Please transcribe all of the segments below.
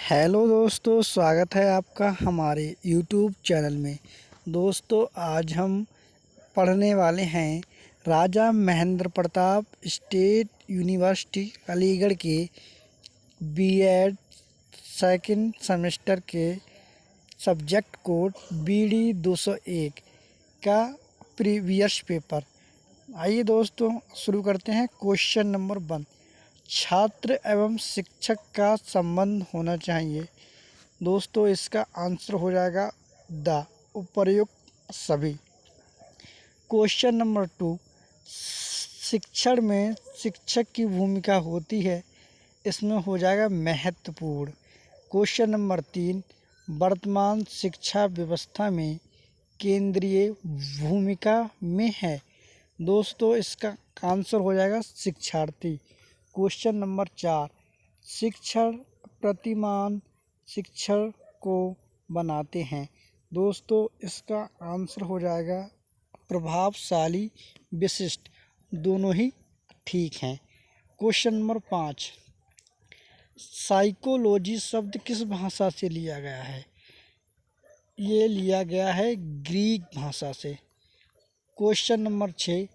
Hello दोस्तों, स्वागत है आपका हमारे यूट्यूब चैनल में। दोस्तों, आज हम पढ़ने वाले हैं राजा महेंद्र प्रताप स्टेट यूनिवर्सिटी अलीगढ़ के बीएड सेकंड सेमेस्टर के सब्जेक्ट कोड BD 201 का प्रीवियस पेपर। आइए दोस्तों, शुरू करते हैं। क्वेश्चन नंबर 1, छात्र एवं शिक्षक का संबंध होना चाहिए। दोस्तों, इसका आंसर हो जाएगा द उपर्युक्त सभी। क्वेश्चन नंबर 2, शिक्षण में शिक्षक की भूमिका होती है। इसमें हो जाएगा महत्वपूर्ण। क्वेश्चन नंबर 3, वर्तमान शिक्षा व्यवस्था में केंद्रीय भूमिका में है। दोस्तों, इसका आंसर हो जाएगा शिक्षार्थी। क्वेश्चन नंबर 4, शिक्षण प्रतिमान शिक्षण को बनाते हैं। दोस्तों, इसका आंसर हो जाएगा प्रभावशाली विशिष्ट। दोनों ही ठीक हैं। क्वेश्चन नंबर 5, साइकोलॉजी शब्द किस भाषा से लिया गया है? ये लिया गया है ग्रीक भाषा से। क्वेश्चन नंबर 6,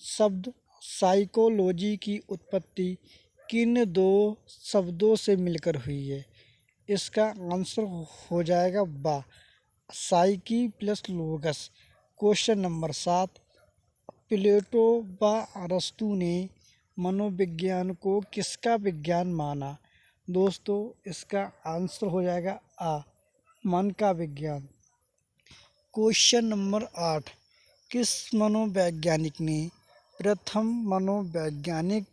शब्द साइकोलॉजी की उत्पत्ति किन दो शब्दों से मिलकर हुई है? इसका आंसर हो जाएगा बा, साइकी प्लस लोगस। क्वेश्चन नंबर 7, प्लेटो व अरस्तु ने मनोविज्ञान को किसका विज्ञान माना? दोस्तों, इसका आंसर हो जाएगा आ, मन का विज्ञान। क्वेश्चन नंबर 8, किस मनोवैज्ञानिक ने प्रथम मनोवैज्ञानिक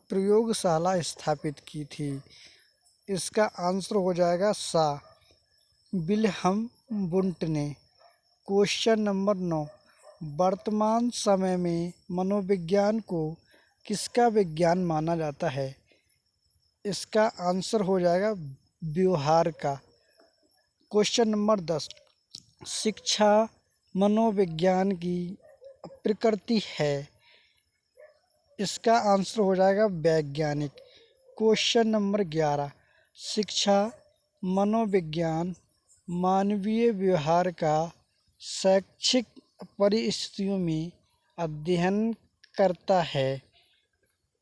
प्रयोगशाला स्थापित की थी? इसका आंसर हो जाएगा सा, विल्हम वुंट ने। क्वेश्चन नंबर 9, वर्तमान समय में मनोविज्ञान को किसका विज्ञान माना जाता है? इसका आंसर हो जाएगा व्यवहार का। क्वेश्चन नंबर 10, शिक्षा मनोविज्ञान की प्रकृति है। इसका आंसर हो जाएगा वैज्ञानिक। क्वेश्चन नंबर 11, शिक्षा मनोविज्ञान मानवीय व्यवहार का शैक्षिक परिस्थितियों में अध्ययन करता है।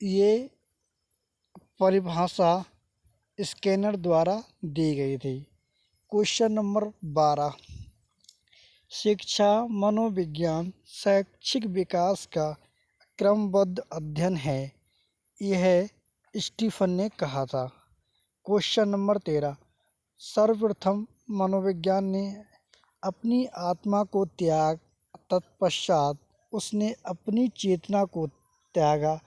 ये परिभाषा स्किनर द्वारा दी गई थी। क्वेश्चन नंबर 12, शिक्षा मनोविज्ञान शैक्षिक विकास का क्रमबद्ध अध्ययन है। यह स्टीफन ने कहा था। क्वेश्चन नंबर 13, सर्वप्रथम मनोविज्ञान ने अपनी आत्मा को त्याग, तत्पश्चात उसने अपनी चेतना को त्यागा।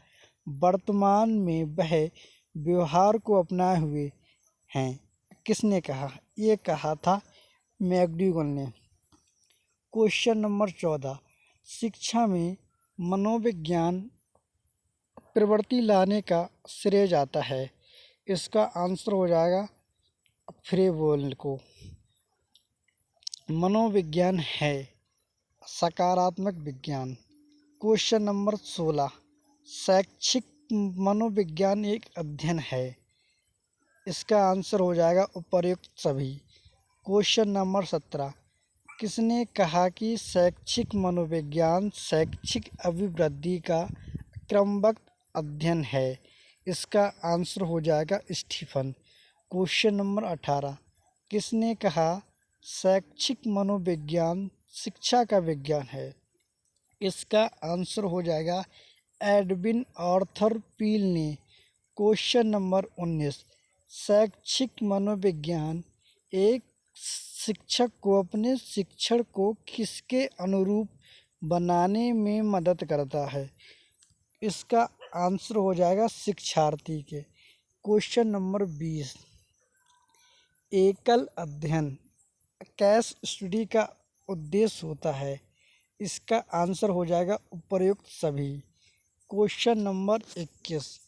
वर्तमान में वह व्यवहार को अपनाए हुए हैं। किसने कहा? ये कहा था मैक्डूगल ने। क्वेश्चन नंबर 14, शिक्षा में मनोविज्ञान प्रवृत्ति लाने का श्रेय जाता है। इसका आंसर हो जाएगा फ्रेबोल को। मनोविज्ञान है सकारात्मक विज्ञान। क्वेश्चन नंबर 16, शैक्षिक मनोविज्ञान एक अध्ययन है। इसका आंसर हो जाएगा उपर्युक्त सभी। क्वेश्चन नंबर 17, किसने कहा कि शैक्षिक मनोविज्ञान शैक्षिक अभिवृद्धि का क्रमबद्ध अध्ययन है? इसका आंसर हो जाएगा स्टीफन। क्वेश्चन नंबर 18, किसने कहा शैक्षिक मनोविज्ञान शिक्षा का विज्ञान है? इसका आंसर हो जाएगा एडविन आर्थर पील ने। क्वेश्चन नंबर 19, शैक्षिक मनोविज्ञान एक शिक्षक को अपने शिक्षण को किसके अनुरूप बनाने में मदद करता है? इसका आंसर हो जाएगा शिक्षार्थी के। क्वेश्चन नंबर 20, एकल अध्ययन केस स्टडी का उद्देश्य होता है। इसका आंसर हो जाएगा उपर्युक्त सभी। क्वेश्चन नंबर 21,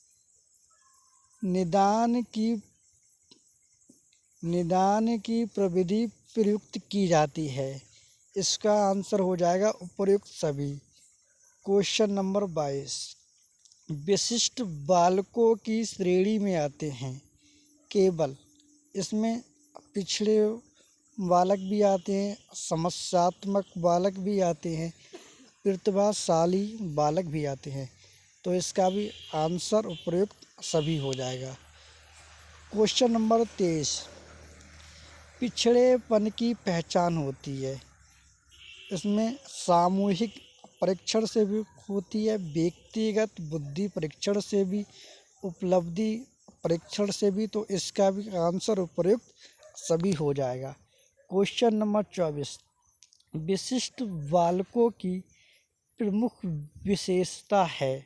निदान की प्रविधि प्रयुक्त की जाती है। इसका आंसर हो जाएगा उपर्युक्त सभी। क्वेश्चन नंबर 22, विशिष्ट बालकों की श्रेणी में आते हैं केवल। इसमें पिछड़े बालक भी आते हैं, समस्यात्मक बालक भी आते हैं, प्रतिभाशाली बालक भी आते हैं। तो इसका भी आंसर उपयुक्त सभी हो जाएगा। क्वेश्चन नंबर 23, पिछड़ेपन की पहचान होती है। इसमें सामूहिक परीक्षण से भी होती है, व्यक्तिगत बुद्धि परीक्षण से भी, उपलब्धि परीक्षण से भी। तो इसका भी आंसर उपयुक्त सभी हो जाएगा। क्वेश्चन नंबर 24, विशिष्ट बालकों की प्रमुख विशेषता है।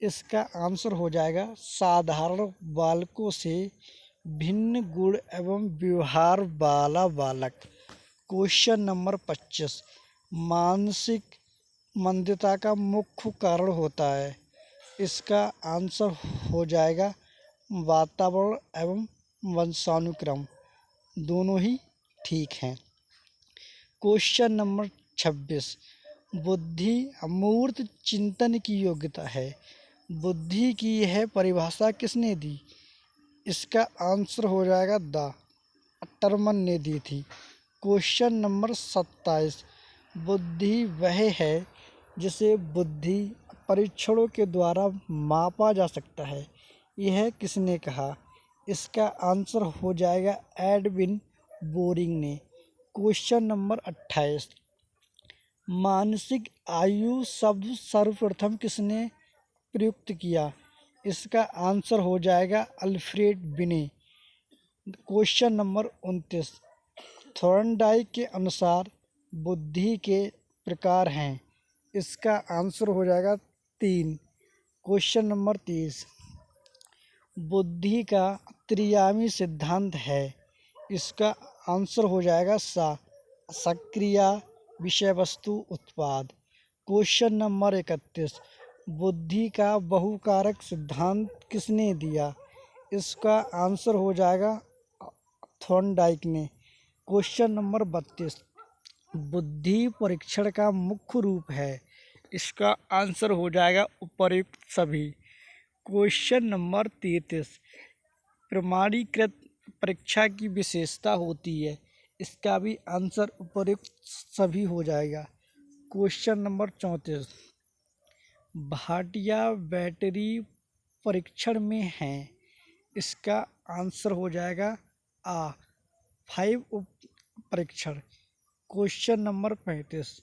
इसका आंसर हो जाएगा साधारण बालकों से भिन्न गुण एवं व्यवहार वाला बालक। क्वेश्चन नंबर 25, मानसिक मंदता का मुख्य कारण होता है। इसका आंसर हो जाएगा वातावरण एवं वंशानुक्रम, दोनों ही ठीक हैं। क्वेश्चन नंबर 26, बुद्धि अमूर्त चिंतन की योग्यता है। बुद्धि की यह परिभाषा किसने दी? इसका आंसर हो जाएगा द टर्मन ने दी थी। क्वेश्चन नंबर 27, बुद्धि वह है जिसे बुद्धि परीक्षणों के द्वारा मापा जा सकता है। यह किसने कहा? इसका आंसर हो जाएगा एडविन बोरिंग ने। क्वेश्चन नंबर 28, मानसिक आयु शब्द सर्वप्रथम किसने प्रयुक्त किया? इसका आंसर हो जाएगा अल्फ्रेड बिने। क्वेश्चन नंबर 29, थॉर्नडाइक के अनुसार बुद्धि के प्रकार हैं। इसका आंसर हो जाएगा 3। क्वेश्चन नंबर 30, बुद्धि का त्रियामी सिद्धांत है। इसका आंसर हो जाएगा सक्रिया, विषय वस्तु, उत्पाद। क्वेश्चन नंबर 31, बुद्धि का बहुकारक सिद्धांत किसने दिया? इसका आंसर हो जाएगा थॉर्नडाइक ने। क्वेश्चन नंबर 32, बुद्धि परीक्षण का मुख्य रूप है। इसका आंसर हो जाएगा उपर्युक्त सभी। क्वेश्चन नंबर 33, प्रमाणीकृत परीक्षा की विशेषता होती है। इसका भी आंसर उपर्युक्त सभी हो जाएगा। क्वेश्चन नंबर 34, भाटिया बैटरी परीक्षण में हैं। इसका आंसर हो जाएगा 5 उप परीक्षण। क्वेश्चन नंबर 35,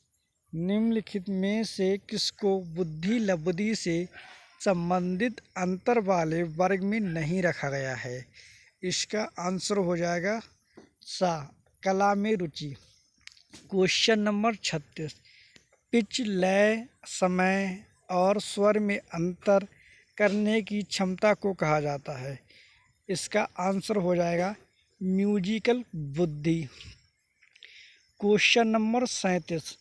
निम्नलिखित में से किसको बुद्धि लब्धि से संबंधित अंतर वाले वर्ग में नहीं रखा गया है? इसका आंसर हो जाएगा कला में रुचि। क्वेश्चन नंबर 36, पिच, लय, समय और स्वर में अंतर करने की क्षमता को कहा जाता है। इसका आंसर हो जाएगा म्यूजिकल बुद्धि। क्वेश्चन नंबर 37,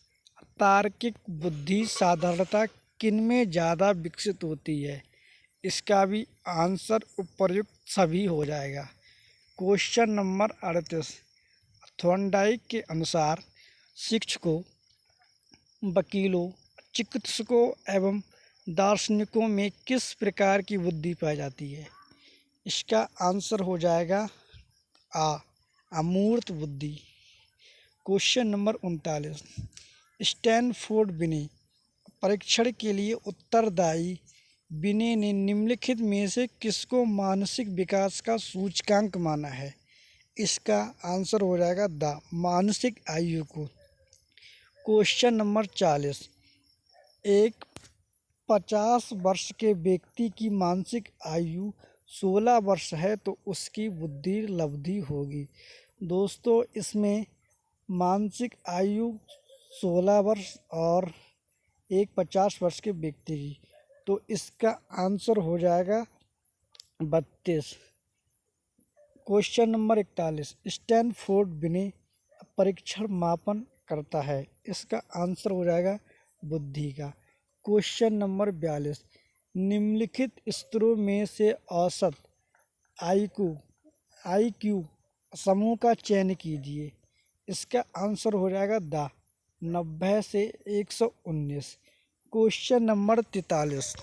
तार्किक बुद्धि साधारणतः किनमें ज़्यादा विकसित होती है? इसका भी आंसर उपर्युक्त सभी हो जाएगा। क्वेश्चन नंबर 38, थॉर्नडाइक के अनुसार शिक्षकों, वकीलों, चिकित्सकों एवं दार्शनिकों में किस प्रकार की बुद्धि पाई जाती है? इसका आंसर हो जाएगा अमूर्त बुद्धि। क्वेश्चन नंबर 39, स्टैनफोर्ड बिने परीक्षण के लिए उत्तरदायी बिने ने निम्नलिखित में से किसको मानसिक विकास का सूचकांक माना है? इसका आंसर हो जाएगा मानसिक आयु को। क्वेश्चन नंबर 40, एक 50 वर्ष के व्यक्ति की मानसिक आयु 16 वर्ष है तो उसकी बुद्धि लब्धि होगी। दोस्तों, इसमें मानसिक आयु 16 वर्ष और एक 50 वर्ष के व्यक्ति की, तो इसका आंसर हो जाएगा 32। क्वेश्चन नंबर 41, स्टैनफोर्ड बिने परीक्षण मापन करता है। इसका आंसर हो जाएगा बुद्धि का। क्वेश्चन नंबर 42, निम्नलिखित स्तरों में से औसत IQ समूह का चयन कीजिए। इसका आंसर हो जाएगा 90 से 119। क्वेश्चन नंबर 43,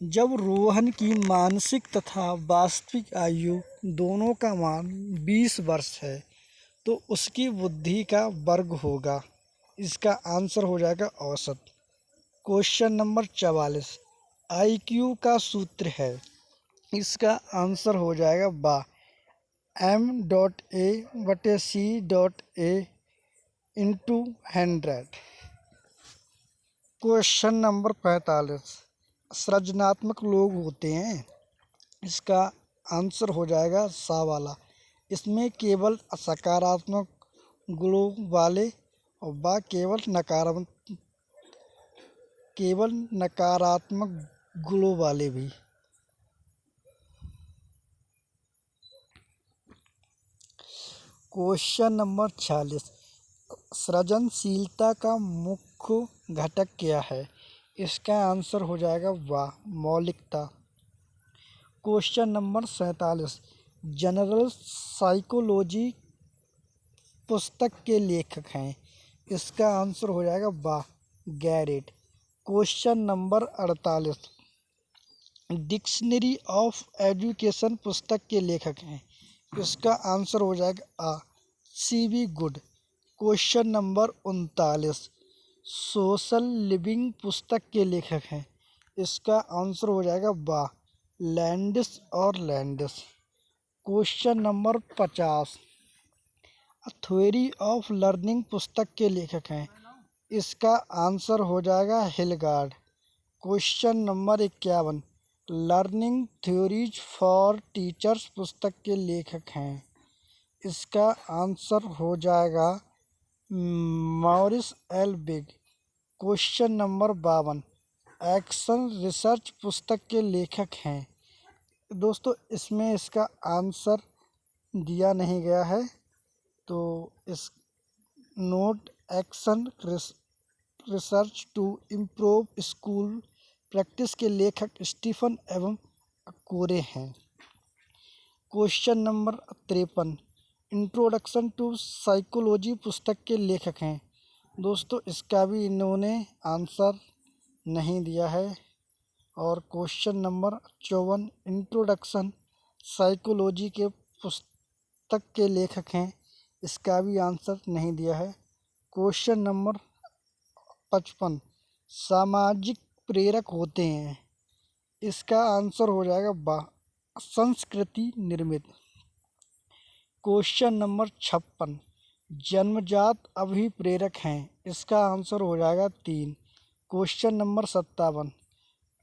जब रोहन की मानसिक तथा वास्तविक आयु दोनों का मान 20 वर्ष है तो उसकी बुद्धि का वर्ग होगा। इसका आंसर हो जाएगा औसत। क्वेश्चन नंबर 44 IQ का सूत्र है। इसका आंसर हो जाएगा M.A/C.A इंटू 100। क्वेश्चन नंबर 45 सृजनात्मक लोग होते हैं। इसका आंसर हो जाएगा सा वाला। इसमें केवल सकारात्मक गुणों वाले और केवल नकारात्मक गुणों वाले भी। क्वेश्चन नंबर 46 सृजनशीलता का मुख्य घटक क्या है? इसका आंसर हो जाएगा मौलिकता। क्वेश्चन नंबर 47 जनरल साइकोलॉजी पुस्तक के लेखक हैं। इसका आंसर हो जाएगा Garrett. Question number 48 dictionary of education पुस्तक के लेखक हैं। इसका आंसर हो जाएगा C.V. Good. Question number 39 social living पुस्तक के लेखक हैं। इसका आंसर हो जाएगा लैंडिस और Landis. Question number 50 theory of learning पुस्तक के लेखक हैं। इसका आंसर हो जाएगा Hilgard. Question number 51 learning theories for teachers पुस्तक के लेखक हैं। इसका आंसर हो जाएगा Morris L Bigge. Question number 52 action research पुस्तक के लेखक हैं। दोस्तों इसमें इसका आंसर दिया नहीं गया है, तो इस note action research to improve school practice के लेखक स्टीफन एवं कोरे हैं। Question number 53 introduction to psychology पुस्तक के लेखक हैं। दोस्तों इसका भी इन्होंने आंसर नहीं दिया है। और क्वेश्चन नंबर 54 इंट्रोडक्शन साइकोलॉजी के पुस्तक के लेखक हैं। इसका भी आंसर नहीं दिया है। क्वेश्चन नंबर 55 सामाजिक प्रेरक होते हैं। इसका आंसर हो जाएगा संस्कृति निर्मित। क्वेश्चन नंबर 56 जन्मजात अभिप्रेरक हैं। इसका आंसर हो जाएगा 3। क्वेश्चन नंबर 57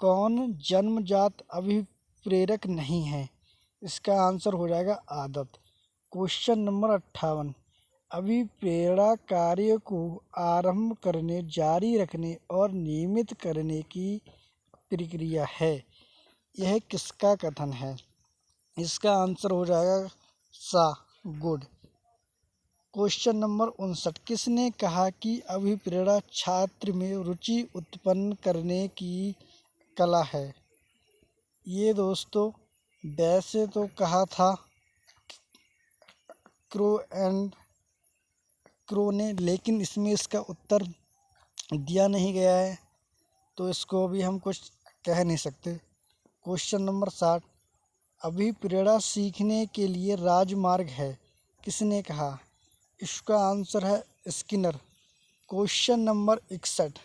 कौन जन्मजात अभिप्रेरक नहीं है? इसका आंसर हो जाएगा आदत। क्वेश्चन नंबर 58 अभिप्रेरणा कार्य को आरंभ करने, जारी रखने और नियमित करने की प्रक्रिया है। यह किसका कथन है? इसका आंसर हो जाएगा गुड। क्वेश्चन नंबर 59 किसने कहा कि अभिप्रेरणा छात्र में रुचि उत्पन्न करने की कला है? ये दोस्तों वैसे तो कहा था क्रो ने, लेकिन इसमें इसका उत्तर दिया नहीं गया है, तो इसको भी हम कुछ कह नहीं सकते। क्वेश्चन नंबर 60 अभिप्रेरणा सीखने के लिए राजमार्ग है, किसने कहा? इसका आंसर है स्किनर। क्वेश्चन नंबर 61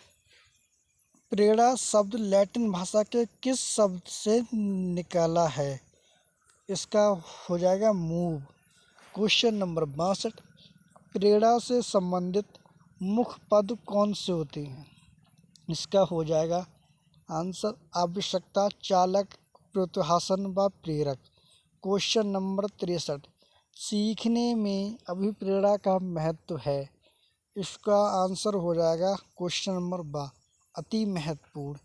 प्रेरणा शब्द लैटिन भाषा के किस शब्द से निकाला है? इसका हो जाएगा मूव। क्वेश्चन नंबर 62 प्रेरणा से संबंधित मुख्य पद कौन से होते हैं? इसका हो जाएगा आंसर आवश्यकता, चालक, प्रोत्साहन व प्रेरक। क्वेश्चन नंबर 63 सीखने में अभिप्रेरणा का महत्व है। इसका आंसर हो जाएगा क्वेश्चन नंबर अति महत्वपूर्ण।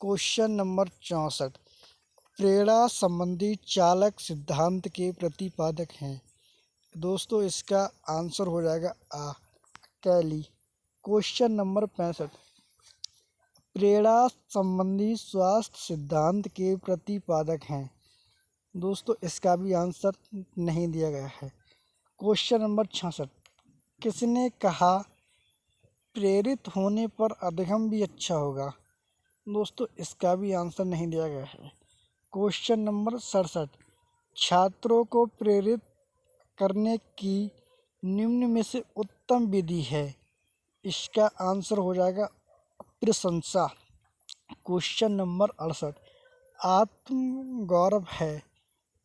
क्वेश्चन नंबर 64 प्रेरणा संबंधी चालक सिद्धांत के प्रतिपादक हैं। दोस्तों इसका आंसर हो जाएगा कैली। क्वेश्चन नंबर 65 प्रेरणा संबंधी स्वास्थ्य सिद्धांत के प्रतिपादक हैं। दोस्तों इसका भी आंसर नहीं दिया गया है। क्वेश्चन नंबर 66 किसने कहा प्रेरित होने पर अधगम भी अच्छा होगा? दोस्तों इसका भी आंसर नहीं दिया गया है। क्वेश्चन नंबर 67, छात्रों को प्रेरित करने की निम्न में से उत्तम विधि है। इसका आंसर हो जाएगा प्रशंसा। क्वेश्चन नंबर 68, आत्म गौरव है।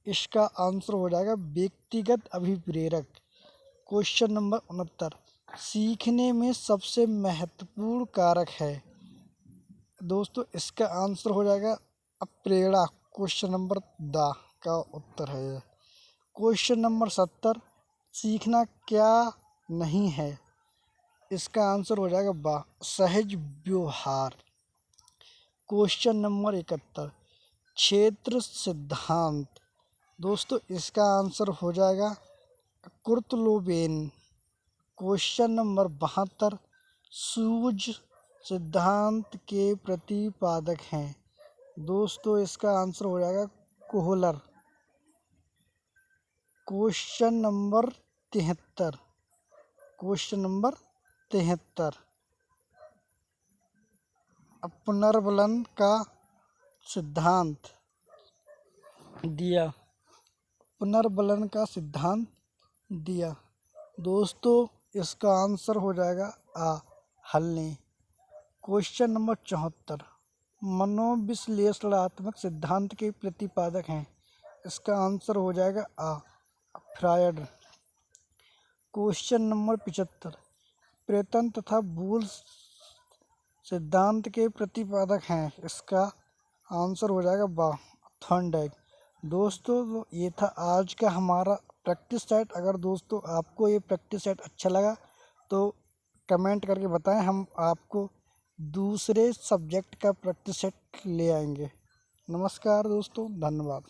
इसका आंसर हो जाएगा व्यक्तिगत अभिप्रेरक। क्वेश्चन नंबर 69, सीखने में सबसे महत्वपूर्ण कारक है। दोस्तों इसका आंसर हो जाएगा प्रेरणा। क्वेश्चन नंबर द का उत्तर है यह। क्वेश्चन नंबर 70, सीखना क्या नहीं है। इसका आंसर हो जाएगा सहज व्यवहार। क्वेश्चन नंबर 71, क्षेत्र सिद्धांत। दोस्तों इसका आंसर हो जाएगा कुर्ट लोबेन। क्वेश्चन नंबर 72, सूझ सिद्धांत के प्रतिपादक हैं। दोस्तों इसका आंसर हो जाएगा कोहलर। क्वेश्चन नंबर 73, पुनर्बलन का सिद्धांत दिया। पुनर्बलन का सिद्धांत दिया। दोस्तों इसका आंसर हो जाएगा हल्ने। क्वेश्चन नंबर 74, मनोविश्लेषणात्मक सिद्धांत के प्रतिपादक हैं। इसका आंसर हो जाएगा फ्रायड। क्वेश्चन नंबर 75, प्रेतन तथा भूल सिद्धांत के प्रतिपादक हैं। इसका आंसर हो जाएगा थॉर्नडाइक। दोस्तों तो ये था आज का हमारा प्रैक्टिस सेट। अगर दोस्तों आपको ये प्रैक्टिस सेट अच्छा लगा तो कमेंट करके बताएं, हम आपको दूसरे सब्जेक्ट का प्रैक्टिस सेट ले आएंगे। नमस्कार दोस्तों, धन्यवाद।